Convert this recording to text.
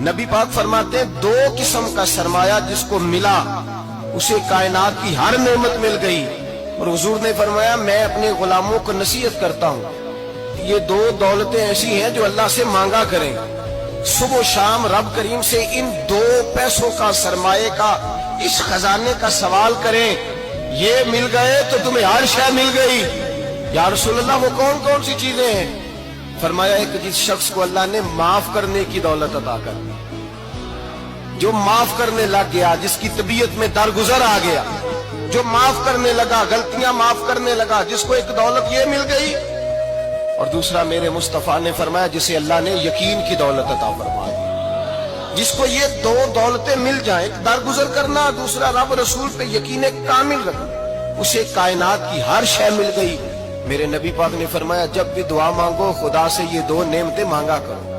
नबी पाक फरमाते हैं, दो किस्म का सरमाया जिसको मिला उसे कायनात की हर नेमत मिल गई। और हुजूर ने फरमाया, मैं अपने गुलामों को नसीहत करता हूँ, ये दो दौलतें ऐसी हैं जो अल्लाह से मांगा करें। सुबह शाम रब करीम से इन दो पैसों का, सरमाए का, इस खजाने का सवाल करें। ये मिल गए तो तुम्हें हर शय मिल गई। या रसूल अल्लाह, वो कौन कौन सी चीजें हैं? फरमाया, एक जिस शख्स को अल्लाह ने माफ करने की दौलत अता कर दी, जो माफ करने लग गया, जिसकी तबीयत में दरगुजर आ गया, जो माफ करने लगा, गलतियां माफ करने लगा, जिसको एक दौलत ये मिल गई। और दूसरा मेरे मुस्तफा ने फरमाया, जिसे अल्लाह ने यकीन की दौलत अता फरमा दी। जिसको ये दो दौलतें मिल जाए, एक दरगुजर करना, दूसरा रब रसूल पे यकीन कामिल रखना, उसे कायनात की हर शय मिल गई। मेरे नबी पाक ने फरमाया, जब भी दुआ मांगो खुदा से ये दो नेमतें मांगा करो।